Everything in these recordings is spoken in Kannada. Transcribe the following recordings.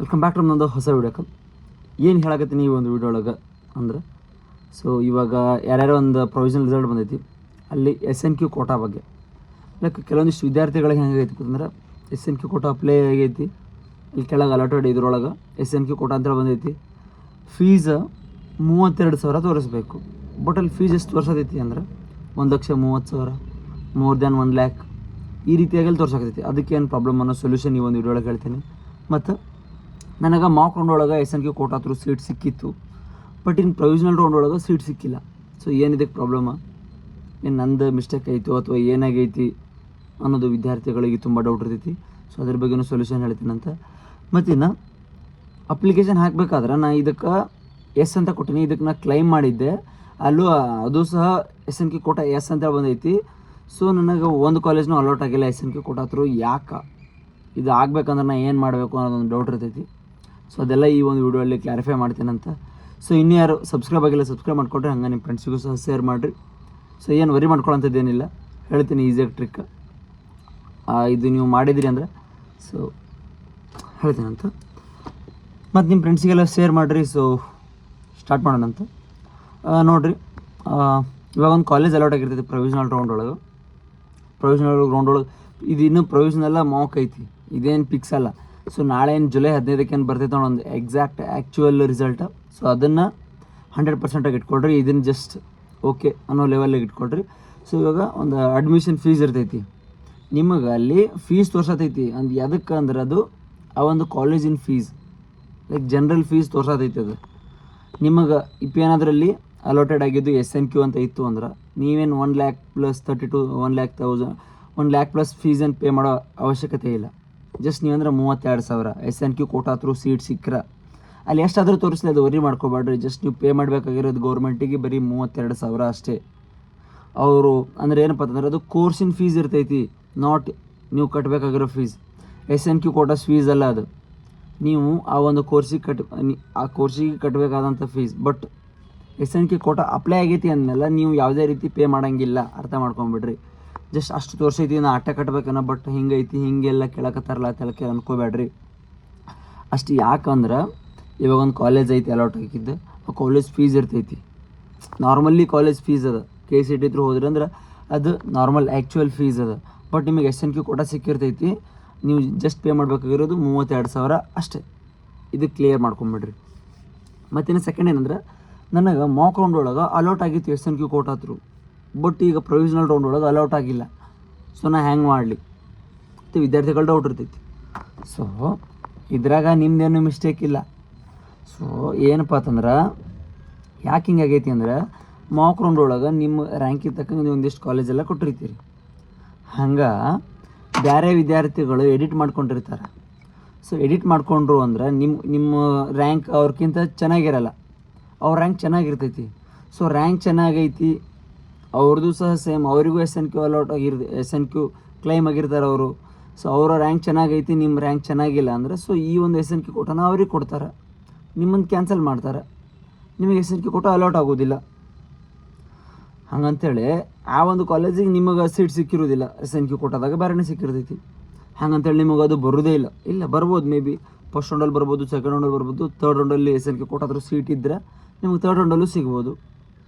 ವೆಲ್ಕಮ್ ಬ್ಯಾಕ್ ಟು ನಮ್ಮದು ಹೊಸ ವಿಡಿಯೋಕ್ಕೆ. ಏನು ಹೇಳಕತ್ತೀನಿ ಈ ಒಂದು ವಿಡಿಯೋ ಒಳಗೆ ಅಂದ್ರೆ, ಸೊ ಇವಾಗ ಯಾರ್ಯಾರೋ ಒಂದು ಪ್ರೊವಿಷನಲ್ ರಿಸಲ್ಟ್ ಬಂದೈತಿ, ಅಲ್ಲಿ SNQ ಕೋಟಾ ಬಗ್ಗೆ. ಲೈಕ್ ಕೆಲವೊಂದಿಷ್ಟು ವಿದ್ಯಾರ್ಥಿಗಳಿಗೆ ಹೆಂಗೈತಿ ಅಂದ್ರೆ, SNQ ಕೋಟಾ ಅಪ್ಲೈ ಆಗೈತಿ, ಇಲ್ಲಿ ಕೆಳಗೆ ಅಲಾಟೆಡ್ ಇದ್ರೊಳಗೆ SNQ ಕೋಟಾ ಅಂತೇಳಿ ಬಂದೈತಿ. ಫೀಸ್ 32,000 ತೋರಿಸ್ಬೇಕು. ಬಟ್ ಅಲ್ಲಿ ಫೀಸ್ ಎಷ್ಟು ತೋರಿಸತೈತಿ ಅಂದ್ರೆ 1,30,000, ಮೋರ್ ದ್ಯಾನ್ 1 lakh ಈ ರೀತಿಯಾಗಿ ತೋರ್ಸಾಕತೈತಿ. ಅದಕ್ಕೇನು ಪ್ರಾಬ್ಲಮ್ ಅನ್ನೋ ಸೊಲ್ಯೂಷನ್ ಈ ಒಂದು ವಿಡಿಯೋ ಒಳಗೆ ಹೇಳ್ತೀನಿ. ಮತ್ತು ನನಗೆ ಮಾಕ್ ರೌಂಡ್ ಒಳಗೆ SNQ ಕೋಟಾ ಥ್ರೂ ಸೀಟ್ ಸಿಕ್ಕಿತ್ತು, ಬಟ್ ಇನ್ನು ಪ್ರೊವಿಷನಲ್ ರೌಂಡ್ ಒಳಗೆ ಸೀಟ್ ಸಿಕ್ಕಿಲ್ಲ. ಸೊ ಏನಿದಕ್ಕೆ ಪ್ರಾಬ್ಲಮ್ಮ, ಏನು ನಂದು ಮಿಸ್ಟೇಕ್ ಆಯಿತು ಅಥವಾ ಏನಾಗೈತಿ ಅನ್ನೋದು ವಿದ್ಯಾರ್ಥಿಗಳಿಗೆ ತುಂಬ ಡೌಟ್ ಇರ್ತೈತಿ. ಸೊ ಅದ್ರ ಬಗ್ಗೆನೂ ಸೊಲ್ಯೂಷನ್ ಹೇಳ್ತೀನಂತ. ಮತ್ತು ಇನ್ನು ಅಪ್ಲಿಕೇಶನ್ ಹಾಕಬೇಕಾದ್ರೆ ನಾ ಇದಕ್ಕೆ ಎಸ್ ಅಂತ ಕೊಟ್ಟಿನಿ, ಇದಕ್ಕೆ ನಾ ಕ್ಲೈಮ್ ಮಾಡಿದ್ದೆ, ಅಲ್ಲೂ ಅದು ಸಹ SNQ ಕೋಟಾ ಎಸ್ ಅಂತೇಳಿ ಬಂದೈತಿ. ಸೊ ನನಗೆ ಒಂದು ಕಾಲೇಜ್ನೂ ಅಲೌಟ್ ಆಗಿಲ್ಲ SNQ ಕೋಟಾ ಥ್ರೂ. ಯಾಕೆ ಇದು ಆಗಬೇಕಂದ್ರೆ ನಾ ಏನು ಮಾಡಬೇಕು ಅನ್ನೋದೊಂದು ಡೌಟ್ ಇರ್ತೈತಿ. ಸೊ ಅದೆಲ್ಲ ಈ ಒಂದು ವಿಡಿಯೋಲ್ಲಿ ಕ್ಲಾರಿಫೈ ಮಾಡ್ತೀನಂತ. ಸೊ ಇನ್ನೂ ಯಾರು ಸಬ್ಸ್ಕ್ರೈಬ್ ಆಗಿಲ್ಲ ಸಬ್ಸ್ಕ್ರೈಬ್ ಮಾಡಿಕೊಡ್ರಿ, ಹಂಗೆ ನಿಮ್ಮ ಫ್ರೆಂಡ್ಸಿಗೂ ಸಹ ಶೇರ್ ಮಾಡಿರಿ. ಸೊ ಏನು ವರಿ ಮಾಡ್ಕೊಳ್ಳೋಂಥದ್ದೇನಿಲ್ಲ, ಹೇಳ್ತೀನಿ ಈಸಿಯಾಗಿ ಟ್ರಿಕ್. ಇದು ನೀವು ಮಾಡಿದಿರಿ ಅಂದರೆ ಸೊ ಹೇಳ್ತೀನಂತ. ಮತ್ತು ನಿಮ್ಮ ಫ್ರೆಂಡ್ಸಿಗೆಲ್ಲ ಶೇರ್ ಮಾಡಿರಿ. ಸೊ ಸ್ಟಾರ್ಟ್ ಮಾಡೋಣಂತ. ನೋಡಿರಿ, ಇವಾಗ ಒಂದು ಕಾಲೇಜ್ ಅಲೌಟ್ ಆಗಿರ್ತೈತಿ ಪ್ರೊವಿಷನಲ್ ರೌಂಡ್ ಒಳಗೆ. ಇದು ಇನ್ನೂ ಪ್ರೊವಿಷನಲ್ಲ, ಮಾಕ್ ಐತಿ, ಇದೇನು ಫಿಕ್ಸ್ ಅಲ್ಲ. ಸೊ ನಾಳೆ ಏನು ಜುಲೈ 15ಕ್ಕೆ ಏನು ಬರ್ತೈತೆ ಒಂದು ಎಕ್ಸಾಕ್ಟ್ ಆ್ಯಕ್ಚುಯಲ್ ರಿಸಲ್ಟ್. ಸೊ ಅದನ್ನು 100% ಇಟ್ಕೊಳ್ರಿ. ಇದನ್ನು ಜಸ್ಟ್ ಓಕೆ ಅನ್ನೋ ಲೆವೆಲ್ಲಿಗೆ ಇಟ್ಕೊಳ್ರಿ. ಸೊ ಇವಾಗ ಒಂದು ಅಡ್ಮಿಷನ್ ಫೀಸ್ ಇರ್ತೈತಿ, ನಿಮಗೆ ಅಲ್ಲಿ ಫೀಸ್ ತೋರ್ಸತೈತಿ. ಅಂದ್ ಯಾವುದಕ್ಕೆ ಅಂದ್ರೆ ಅದು ಆ ಒಂದು ಕಾಲೇಜಿನ ಫೀಸ್, ಲೈಕ್ ಜನರಲ್ ಫೀಸ್ ತೋರ್ಸತೈತಿ. ಅದು ನಿಮಗೆ ಏನಾದ್ರಲ್ಲಿ ಅಲೋಟೆಡ್ ಆಗಿದ್ದು SNQ ಅಂತ ಇತ್ತು ಅಂದ್ರೆ ನೀವೇನು 1 lakh + 32 1 lakh ಪ್ಲಸ್ ಫೀಸ್ ಏನು ಪೇ ಮಾಡೋ ಅವಶ್ಯಕತೆ ಇಲ್ಲ. ಜಸ್ಟ್ ನೀವಂದ್ರೆ 32,000 SNQ ಕೋಟಾ ಥ್ರೂ ಸೀಟ್ ಸಿಕ್ಕರೆ ಅಲ್ಲಿ ಎಷ್ಟಾದರೂ ತೋರಿಸ್ಲಿ, ಅದು ವರಿ ಮಾಡ್ಕೋಬೇಡ್ರಿ. ಜಸ್ಟ್ ನೀವು ಪೇ ಮಾಡಬೇಕಾಗಿರೋದು ಗೌರ್ಮೆಂಟಿಗೆ ಬರೀ 32,000 ಅಷ್ಟೇ. ಅವರು ಅಂದರೆ ಏನಪ್ಪ ಅಂತಂದ್ರೆ ಅದು ಕೋರ್ಸಿನ ಫೀಸ್ ಇರ್ತೈತಿ, ನಾಟ್ ನೀವು ಕಟ್ಟಬೇಕಾಗಿರೋ ಫೀಸ್. SNQ ಕೋಟಾ ಫೀಸ್ ಅಲ್ಲ ಅದು, ನೀವು ಆ ಒಂದು ಕೋರ್ಸಿಗೆ ಕಟ್ಟಬೇಕಾದಂಥ fees. But SNQ quota apply ಆಗೈತಿ ಅಂದಮೇಲೆ ನೀವು ಯಾವುದೇ ರೀತಿ ಪೇ ಮಾಡೋಂಗಿಲ್ಲ, ಅರ್ಥ ಮಾಡ್ಕೊಂಬಿಡ್ರಿ. ಜಸ್ಟ್ ಅಷ್ಟು ತೋರಿಸೈತಿ, ನಾ ಆಟ ಕಟ್ಬೇಕನ್ನ, ಬಟ್ ಹಿಂಗೈತಿ ಹಿಂಗೆಲ್ಲ ಕೇಳಕತ್ತಾರಲ್ಲ ತೆಳಕೆ ಅನ್ಕೋಬೇಡ್ರಿ ಅಷ್ಟು. ಯಾಕಂದ್ರೆ ಇವಾಗ ಒಂದು ಕಾಲೇಜ್ ಐತಿ ಅಲೌಟ್ ಆಗಿದ್ದು, ಆ ಕಾಲೇಜ್ ಫೀಸ್ ಇರ್ತೈತಿ. ನಾರ್ಮಲಿ ಕಾಲೇಜ್ ಫೀಸ್ ಅದ, KCT ಥ್ರೂ ಹೋದ್ರಿ ಅಂದ್ರೆ ಅದು ನಾರ್ಮಲ್ ಆ್ಯಕ್ಚುಯಲ್ ಫೀಸ್ ಅದ. ಬಟ್ ನಿಮಗೆ SNQ ಕೋಟಾ ಸಿಕ್ಕಿರ್ತೈತಿ, ನೀವು ಜಸ್ಟ್ ಪೇ ಮಾಡಬೇಕಾಗಿರೋದು 32,000 ಅಷ್ಟೇ. ಇದು ಕ್ಲಿಯರ್ ಮಾಡ್ಕೊಂಬಿಡ್ರಿ. ಮತ್ತಿನ್ನು ಸೆಕೆಂಡ್ ಏನಂದ್ರೆ, ನನಗೆ ಮಾಕ್ ರೌಂಡ್ ಒಳಗೆ ಅಲೌಟ್ ಆಗಿತ್ತು SNQ ಕೋಟಾ ಥ್ರೂ, ಬಟ್ ಈಗ ಪ್ರೊವಿಷನಲ್ ರೌಂಡ್ ಒಳಗೆ ಅಲೌಟ್ ಆಗಿಲ್ಲ. ಸೊ ನಾ ಹ್ಯಾಂಗೆ ಮಾಡಲಿ ಮತ್ತು ವಿದ್ಯಾರ್ಥಿಗಳು ಡೌಟ್ ಇರ್ತೈತಿ. ಸೊ ಇದ್ರಾಗ ನಿಮ್ದೇನು ಮಿಸ್ಟೇಕ್ ಇಲ್ಲ. ಸೊ ಏನಪ್ಪ ಅಂತಂದ್ರೆ, ಯಾಕೆ ಹಿಂಗಾಗೈತಿ ಅಂದ್ರೆ, ಮಾಕ್ ರೌಂಡ್ ಒಳಗೆ ನಿಮ್ಮ ರ್ಯಾಂಕಿಗೆ ತಕ್ಕಂಗೆ ನೀವು ಒಂದಿಷ್ಟು ಕಾಲೇಜೆಲ್ಲ ಕೊಟ್ಟಿರ್ತೀರಿ. ಹಂಗೆ ಬೇರೆ ವಿದ್ಯಾರ್ಥಿಗಳು ಎಡಿಟ್ ಮಾಡ್ಕೊಂಡಿರ್ತಾರೆ. ಸೊ ಎಡಿಟ್ ಮಾಡ್ಕೊಂಡ್ರು ಅಂದ್ರೆ ನಿಮ್ಮ ರ್ಯಾಂಕ್ ಅವ್ರಿಗಿಂತ ಚೆನ್ನಾಗಿರಲ್ಲ, ಅವ್ರ ರ್ಯಾಂಕ್ ಚೆನ್ನಾಗಿರ್ತೈತಿ. ಸೊ ರ್ಯಾಂಕ್ ಚೆನ್ನಾಗೈತಿ, ಅವ್ರದ್ದು ಸಹ ಸೇಮ್, ಅವರಿಗೂ SNQ ಅಲೌಟ್ SNQ ಕ್ಲೈಮ್ ಆಗಿರ್ತಾರೆ ಅವರು. ಸೊ ಅವರ ರ್ಯಾಂಕ್ ಚೆನ್ನಾಗೈತಿ, ನಿಮ್ಮ ರ್ಯಾಂಕ್ ಚೆನ್ನಾಗಿಲ್ಲ ಅಂದರೆ ಸೊ ಈ ಒಂದು SNQ ಕೋಟಾನ ಅವ್ರಿಗೆ ಕೊಡ್ತಾರೆ, ನಿಮ್ಮನ್ನು ಕ್ಯಾನ್ಸಲ್ ಮಾಡ್ತಾರೆ, ನಿಮಗೆ SNQ ಕೋಟಾ ಅಲೌಟ್ ಆಗೋದಿಲ್ಲ. ಹಂಗಂತೇಳಿ ಆ ಒಂದು ಕಾಲೇಜಿಗೆ ನಿಮಗೆ ಸೀಟ್ ಸಿಕ್ಕಿರೋದಿಲ್ಲ, SNQ ಕೋಟಾದಾಗ ಬೇರೆನೇ ಸಿಕ್ಕಿರ್ತೈತಿ. ಹಂಗಂತೇಳಿ ನಿಮಗೆ ಅದು ಬರೋದೇ ಇಲ್ಲ ಬರ್ಬೋದು, ಮೇ ಬಿ ಫಸ್ಟ್ ರೌಂಡಲ್ಲಿ ಬರ್ಬೋದು, ಸೆಕೆಂಡ್ ರೌಂಡಲ್ಲಿ ಬರ್ಬೋದು, ಥರ್ಡ್ ರೌಂಡಲ್ಲಿ SNQ ಕೋಟಾ ಥ್ರೂ ಸೀಟ್ ಇದ್ದರೆ ನಿಮಗೆ ಥರ್ಡ್ ರೌಂಡಲ್ಲೂ ಸಿಗ್ಬೋದು.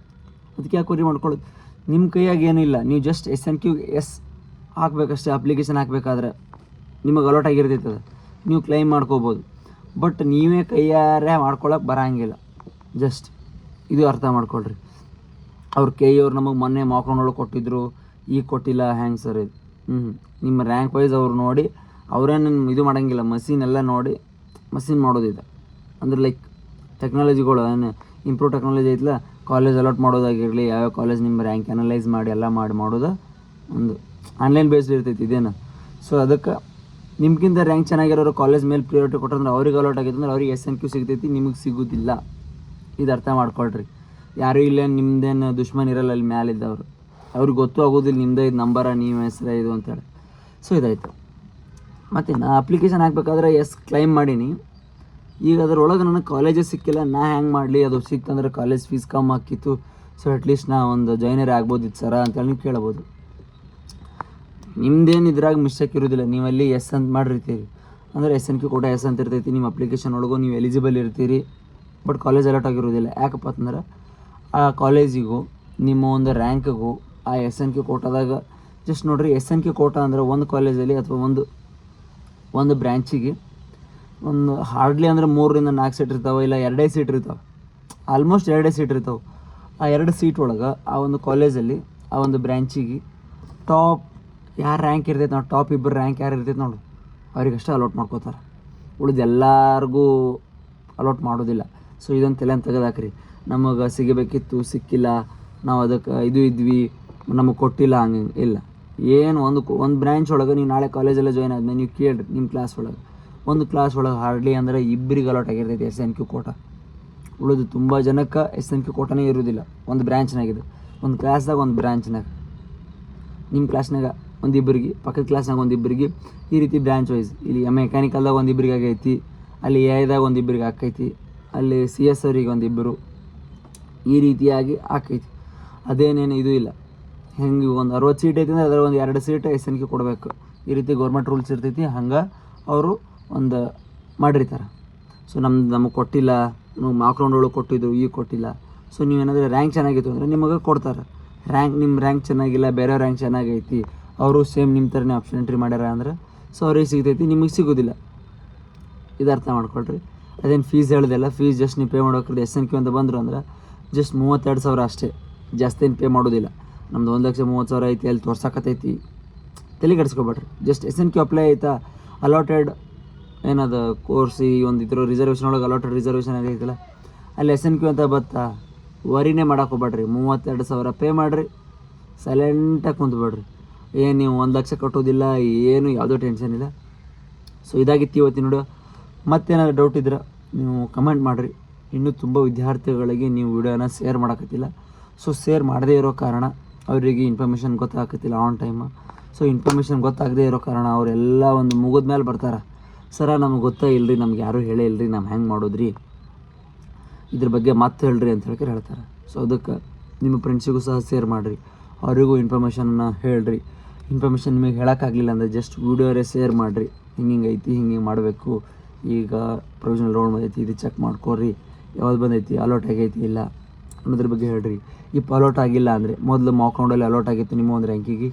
ಅದಕ್ಕೆ ಯಾಕೆ ವರಿ ಮಾಡ್ಕೊಳ್ಳೋದು, ನಿಮ್ಮ ಕೈಯಾಗ ಏನಿಲ್ಲ, ನೀವು ಜಸ್ಟ್ SNQ ಎಸ್ ಹಾಕಬೇಕಷ್ಟೇ. ಅಪ್ಲಿಕೇಶನ್ ಹಾಕಬೇಕಾದ್ರೆ ನಿಮಗೆ ಅಲೌಟ್ ಆಗಿರ್ತೈತೆ, ನೀವು ಕ್ಲೈಮ್ ಮಾಡ್ಕೋಬೋದು. ಬಟ್ ನೀವೇ ಕೈಯಾರೆ ಮಾಡ್ಕೊಳಕ್ಕೆ ಬರೋಂಗಿಲ್ಲ. ಜಸ್ಟ್ ಇದು ಅರ್ಥ ಮಾಡ್ಕೊಳ್ರಿ. ಅವ್ರ ಅವ್ರು ನಮಗೆ ಮೊನ್ನೆ ಮಾಕ್ ರೌಂಡ್ ಒಳಗೆ ಕೊಟ್ಟಿದ್ರು, ಈಗ ಕೊಟ್ಟಿಲ್ಲ, ಹ್ಯಾಂಗೆ ಸರ್ ಇದು? ನಿಮ್ಮ ರ್ಯಾಂಕ್ ವೈಸ್ ಅವ್ರು ನೋಡಿ ಅವರೇನು ಇದು ಮಾಡೋಂಗಿಲ್ಲ, ಮಷೀನ್ ಎಲ್ಲ ನೋಡಿ ಮಷೀನ್ ಮಾಡೋದಿದೆ. ಅಂದ್ರೆ ಲೈಕ್ ಟೆಕ್ನಾಲಜಿಗಳು ಏನು ಇಂಪ್ರೂವ್ ಟೆಕ್ನಾಲಜಿ ಐತಲ್ಲ, ಕಾಲೇಜ್ ಅಲಾಟ್ ಮಾಡೋದಾಗಿರಲಿ, ಯಾವ್ಯಾವ ಕಾಲೇಜ್ ನಿಮ್ಮ ರ್ಯಾಂಕ್ ಅನಲೈಸ್ ಮಾಡಿ ಎಲ್ಲ ಮಾಡೋದು ಒಂದು ಆನ್ಲೈನ್ ಬೇಸ್ಡ್ ಇರ್ತೈತಿ ಇದೇನು. ಸೊ ಅದಕ್ಕೆ ನಿಮ್ಗಿಂತ ರ್ಯಾಂಕ್ ಚೆನ್ನಾಗಿರೋರು ಕಾಲೇಜ್ ಮೇಲೆ ಪ್ರಿಯಾರಿಟಿ ಕೊಟ್ಟಂದ್ರೆ ಅವ್ರಿಗೆ ಅಲಾಟ್ ಆಗೈತೆ ಅಂದ್ರೆ ಅವ್ರಿಗೆ SNQ ಸಿಗ್ತೈತಿ, ನಿಮಗೆ ಸಿಗೋದಿಲ್ಲ. ಇದು ಅರ್ಥ ಮಾಡ್ಕೊಳ್ರಿ. ಯಾರೂ ಇಲ್ಲ, ನಿಮ್ದೇನು ದುಶ್ಮನ್ ಇರಲ್ಲ ಅಲ್ಲಿ ಮ್ಯಾಲಿದ್ದವರು, ಅವ್ರಿಗೆ ಗೊತ್ತೂ ಆಗೋದಿಲ್ಲ ನಿಮ್ಮದೇ ಇದು ನಂಬರ, ನೀವು ಹೆಸರೇ ಇದು ಅಂತೇಳಿ. ಸೊ ಇದಾಯಿತು. ಮತ್ತು ನಾ ಅಪ್ಲಿಕೇಶನ್ ಹಾಕಬೇಕಾದ್ರೆ ಕ್ಲೈಮ್ ಮಾಡೀನಿ. ಈಗ ಅದರೊಳಗೆ ನನಗೆ ಕಾಲೇಜೇ ಸಿಕ್ಕಿಲ್ಲ, ನಾ ಹ್ಯಾಂಗೆ ಮಾಡಲಿ? ಅದು ಸಿಕ್ತಂದ್ರೆ ಕಾಲೇಜ್ ಫೀಸ್ ಕಮ್ಮಿ ಹಾಕಿತ್ತು, ಸೊ ಅಟ್ಲೀಸ್ಟ್ ನಾ ಒಂದು ಜಾಯ್ನರೇ ಆಗ್ಬೋದಿತ್ತು ಸರ ಅಂತೇಳಿ ನೀವು ಕೇಳ್ಬೋದು. ನಿಮ್ದೇನು ಇದ್ರಾಗ ಮಿಸ್ಟೇಕ್ ಇರೋದಿಲ್ಲ, ನೀವಲ್ಲಿ ಅಂತ ಮಾಡಿರ್ತೀರಿ. ಅಂದರೆ SNQ ಕೋಟಾ ಎಸ್ ಅಂತ ಇರ್ತೈತಿ. ನಿಮ್ಮ ಅಪ್ಲಿಕೇಶನ್ ಒಳಗೂ ನೀವು ಎಲಿಜಿಬಲ್ ಇರ್ತೀರಿ, ಬಟ್ ಕಾಲೇಜ್ ಅಲಾಟ್ ಆಗಿರೋದಿಲ್ಲ. ಯಾಕಪ್ಪ ಅಂತಂದ್ರೆ ಆ ಕಾಲೇಜಿಗೂ ನಿಮ್ಮ ಒಂದು ರ್ಯಾಂಕ್ಗೂ ಆ SNQ ಕೋಟಾದಾಗ ಜಸ್ಟ್ ನೋಡಿರಿ, SNQ ಕೋಟಾ ಅಂದ್ರೆ ಒಂದು ಕಾಲೇಜಲ್ಲಿ ಅಥವಾ ಒಂದು ಬ್ರ್ಯಾಂಚಿಗೆ ಒಂದು ಹಾರ್ಡ್ಲಿ ಅಂದ್ರೆ 3ರಿಂದ 4 ಸೀಟ್ ಇರ್ತಾವೆ, ಇಲ್ಲ 2 ಸೀಟ್ ಇರ್ತಾವೆ, ಆಲ್ಮೋಸ್ಟ್ 2 ಸೀಟ್ ಇರ್ತಾವೆ. ಆ 2 ಸೀಟ್ ಒಳಗೆ ಆ ಒಂದು ಕಾಲೇಜಲ್ಲಿ ಆ ಒಂದು ಬ್ರ್ಯಾಂಚಿಗೆ ಟಾಪ್ ಯಾರು ರ್ಯಾಂಕ್ ಇರ್ತೈತೆ ನಾವು ಟಾಪ್ 2 ರ್ಯಾಂಕ್ ಯಾರು ಇರ್ತೈತೆ ನೋಡು ಅವ್ರಿಗಷ್ಟೇ ಅಲಾಟ್ ಮಾಡ್ಕೋತಾರೆ. ಉಳಿದು ಎಲ್ಲರಿಗೂ ಅಲಾಟ್ ಮಾಡೋದಿಲ್ಲ. ಸೊ ಇದೊಂದು ತಲೆಯನ್ನು ತೆಗೆದಾಕ್ರಿ. ನಮಗೆ ಸಿಗಬೇಕಿತ್ತು, ಸಿಕ್ಕಿಲ್ಲ, ನಾವು ಅದಕ್ಕೆ ಇದ್ವಿ, ನಮಗೆ ಕೊಟ್ಟಿಲ್ಲ, ಹಂಗೆ ಇಲ್ಲ. ಏನು ಒಂದು ಬ್ರ್ಯಾಂಚ್ ಒಳಗೆ ನೀವು ನಾಳೆ ಕಾಲೇಜೆಲ್ಲ ಜಾಯ್ನ್ ಆದ್ಮೇಲೆ ನೀವು ಕೇಳಿರಿ ನಿಮ್ಮ ಕ್ಲಾಸ್ ಒಳಗೆ, ಒಂದು ಕ್ಲಾಸ್ ಒಳಗೆ ಹಾರ್ಡ್ಲಿ ಅಂದರೆ 2 ಅಲಾಟ್ ಆಗಿರ್ತೈತೆ SNQ ಕೋಟಾ. ಉಳಿದು ತುಂಬ ಜನಕ್ಕೆ SNQ ಕೋಟಾನೇ ಇರೋದಿಲ್ಲ ಒಂದು ಬ್ರ್ಯಾಂಚ್ನಾಗಿದೆ. ಒಂದು ಕ್ಲಾಸ್ದಾಗ ಒಂದು ಬ್ರ್ಯಾಂಚ್ನಾಗ ನಿಮ್ಮ ಕ್ಲಾಸ್ನಾಗ ಒಂದಿಬ್ಬರಿಗೆ, ಪಕ್ಕದ ಕ್ಲಾಸ್ನಾಗ ಒಂದಿಬ್ಬರಿಗೆ, ಈ ರೀತಿ ಬ್ರ್ಯಾಂಚ್ ವೈಸ್. ಇಲ್ಲಿ ಮೆಕ್ಯಾನಿಕಲ್ದಾಗ ಒಂದಿಬ್ಬರಿಗೆ ಆಗೈತಿ, ಅಲ್ಲಿ AI ದಾಗ ಒಂದಿಬ್ಬರಿಗೆ ಆಕೈತಿ, ಅಲ್ಲಿ CS ಅವ್ರಿಗೆ ಒಂದಿಬ್ಬರು, ಈ ರೀತಿಯಾಗಿ ಆಕೈತಿ. ಅದೇನೇನು ಇದು ಇಲ್ಲ. ಹೆಂಗೆ ಒಂದು 60 ಸೀಟ್ ಐತಿ ಅಂದ್ರೆ ಅದರ ಒಂದು 2 ಸೀಟ್ SNQ ಕೊಡಬೇಕು. ಈ ರೀತಿ ಗೌರ್ಮೆಂಟ್ ರೂಲ್ಸ್ ಇರ್ತೈತಿ. ಹಂಗೆ ಅವರು ಒಂದು ಮಾಡಿರ್ತಾರೆ. ಸೊ ನಮಗೆ ಕೊಟ್ಟಿಲ್ಲ, ನಮಗೆ ಮಾರ್ಕ್ ರೌಂಡ್ ಒಳಗೆ ಕೊಟ್ಟಿದ್ದು, ಈಗ ಕೊಟ್ಟಿಲ್ಲ. ಸೊ ನೀವೇನಾದರೂ ರ್ಯಾಂಕ್ ಚೆನ್ನಾಗಿತ್ತು ಅಂದರೆ ನಿಮಗೆ ಕೊಡ್ತಾರೆ. ನಿಮ್ಮ ರ್ಯಾಂಕ್ ಚೆನ್ನಾಗಿಲ್ಲ, ಬೇರೆ ರ್ಯಾಂಕ್ ಚೆನ್ನಾಗೈತಿ, ಅವರು ಸೇಮ್ ನಿಮ್ಮ ಥರನೇ ಆಪ್ಷನ್ ಎಂಟ್ರಿ ಮಾಡ್ಯಾರ ಅಂದ್ರೆ ಸೊ ಅವ್ರಿಗೆ ಸಿಗ್ತೈತಿ, ನಿಮಗೆ ಸಿಗೋದಿಲ್ಲ. ಇದು ಅರ್ಥ ಮಾಡ್ಕೊಳ್ರಿ. ಅದೇನು ಫೀಸ್ ಹೇಳ್ದಲ್ಲ, ಫೀಸ್ ಜಸ್ಟ್ ನೀವು ಪೇ ಮಾಡೋಕ್ರದ್ದು SNQ ಅಂತ ಬಂದರು ಅಂದ್ರೆ ಜಸ್ಟ್ 32,000 ಅಷ್ಟೇ, ಜಾಸ್ತಿ ಏನು ಪೇ ಮಾಡೋದಿಲ್ಲ. ನಮ್ದು 1,30,000 ಐತಿ, ಅಲ್ಲಿ ತೋರ್ಸಕತ್ತೈತಿ, ತಲೆ ಕೆಡಿಸ್ಕೊಬೇಡ್ರಿ. ಜಸ್ಟ್ SNQ ಅಪ್ಲೈ ಆಯ್ತಾ, ಅಲಾಟೆಡ್ ಏನದು ಕೋರ್ಸ್, ಈ ಒಂದು ಇದ್ರ ರಿಸರ್ವೇಷನ್ ಒಳಗೆ ಅಲಾಟೆಡ್ ರಿಸರ್ವೇಷನ್ ಆಗೈತಲ್ಲ, ಅಲ್ಲಿ SNQ ಅಂತ ಬತ್ತಾ, ವರಿನೇ ಮಾಡಕ್ಕೆ ಹೋಗ್ಬೇಡ್ರಿ. 32,000 ಪೇ ಮಾಡಿರಿ, ಸೈಲೆಂಟಾಗಿ ಕುಂತ್ಬೇಡ್ರಿ. ಏನು ನೀವು 1 ಲಕ್ಷ ಕಟ್ಟೋದಿಲ್ಲ, ಏನು ಯಾವುದೋ ಟೆನ್ಷನ್ ಇಲ್ಲ. ಸೊ ಇದಾಗಿತ್ತು ಇವತ್ತಿನ ವಿಡಿಯೋ. ಮತ್ತೇನಾದ್ರು ಡೌಟ್ ಇದ್ರೆ ನೀವು ಕಮೆಂಟ್ ಮಾಡಿರಿ. ಇನ್ನೂ ತುಂಬ ವಿದ್ಯಾರ್ಥಿಗಳಿಗೆ ನೀವು ವಿಡಿಯೋನ ಶೇರ್ ಮಾಡೋಕತ್ತಿಲ್ಲ. ಸೊ ಶೇರ್ ಮಾಡದೇ ಇರೋ ಕಾರಣ ಅವರಿಗೆ ಇನ್ಫಾರ್ಮೇಷನ್ ಗೊತ್ತಾಗತ್ತಿಲ್ಲ ಆನ್ ಟೈಮ್. ಸೊ ಇನ್ಫಾರ್ಮೇಷನ್ ಗೊತ್ತಾಗದೇ ಇರೋ ಕಾರಣ ಅವರೆಲ್ಲ ಒಂದು ಮುಗಿದ ಮೇಲೆ ಬರ್ತಾರೆ, ಸರ ನಮಗೆ ಗೊತ್ತೇ ಇಲ್ಲರಿ, ನಮ್ಗೆ ಯಾರೂ ಹೇಳೇ ಇಲ್ಲರಿ, ನಾವು ಹೆಂಗೆ ಮಾಡೋದ್ರಿ, ಇದ್ರ ಬಗ್ಗೆ ಮತ್ತೆ ಹೇಳ್ರಿ ಅಂತ ಹೇಳ್ತಾರೆ. ಸೊ ಅದಕ್ಕೆ ನಿಮ್ಮ ಫ್ರೆಂಡ್ಸಿಗೂ ಸಹ ಶೇರ್ ಮಾಡಿರಿ, ಅವರಿಗೂ ಇನ್ಫಾರ್ಮೇಷನ್ನ ಹೇಳ್ರಿ. ಇನ್ಫಾರ್ಮೇಷನ್ ನಿಮಗೆ ಹೇಳೋಕ್ಕಾಗಲಿಲ್ಲ ಅಂದರೆ ಜಸ್ಟ್ ವೀಡಿಯೋರೇ ಶೇರ್ ಮಾಡಿರಿ. ಹಿಂಗೆ ಐತಿ, ಹಿಂಗೆ ಮಾಡಬೇಕು, ಈಗ ಪ್ರೊವಿಷನಲ್ ರೌಂಡ್ ಬಂದೈತಿ, ಇದು ಚೆಕ್ ಮಾಡ್ಕೊರಿ, ಯಾವ್ದು ಬಂದೈತಿ, ಅಲಾಟ್ ಆಗೈತಿ ಇಲ್ಲ ಅನ್ನೋದ್ರ ಬಗ್ಗೆ ಹೇಳ್ರಿ. ಇಪ್ಪ ಅಲಾಟ್ ಆಗಿಲ್ಲ ಅಂದರೆ, ಮೊದಲು ಮಾರ್ಕ್ ರೌಂಡಲ್ಲಿ ಅಲಾಟ್ ಆಗಿತ್ತು ನಿಮ್ಮ ಒಂದು ರ್ಯಾಂಕಿಗೆ,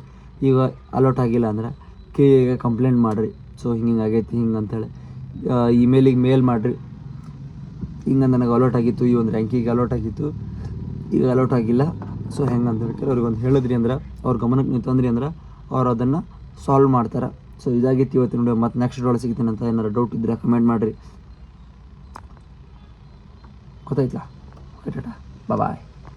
ಈಗ ಅಲಾಟ್ ಆಗಿಲ್ಲ ಅಂದರೆ KAಗೆ ಕಂಪ್ಲೇಂಟ್ ಮಾಡಿರಿ. ಸೊ ಹಿಂಗೆ ಆಗೈತಿ ಹಿಂಗೆ ಅಂತೇಳಿ ಇಮೇಲಿಗೆ ಮೇಲ್ ಮಾಡಿರಿ. ಹಿಂಗೆ ನನಗೆ ಅಲಾಟ್ ಆಗಿತ್ತು, ಈ ಒಂದು ರ್ಯಾಂಕಿಗೆ ಅಲಾಟ್ ಆಗಿತ್ತು, ಈಗ ಅಲಾಟ್ ಆಗಿಲ್ಲ, ಸೊ ಹೆಂಗೆ ಅಂತ ಹೇಳ್ತಾರೆ ಅವ್ರಿಗೆ ಒಂದು ಹೇಳಿದ್ರಿ ಅಂದ್ರೆ, ಅವ್ರ ಗಮನಕ್ಕೆ ನೀವು ತಂದ್ರಿ ಅಂದ್ರೆ ಅವ್ರು ಅದನ್ನು ಸಾಲ್ವ್ ಮಾಡ್ತಾರೆ. ಸೊ ಇದಾಗಿತ್ತು ಇವತ್ತಿನ ವಿಡಿಯೋ. ಮತ್ತು ನೆಕ್ಸ್ಟ್ ವಿಡಿಯೋ ಸಿಗ್ತೀನಿ ಅಂತ ಏನಾರು ಡೌಟ್ ಇದ್ದರೆ ಕಮೆಂಟ್ ಮಾಡಿರಿ. ಗೊತ್ತಾಯ್ತಲ್ಲ? ಓಕೆ, ಟಾಟಾ, ಬಾಯ್.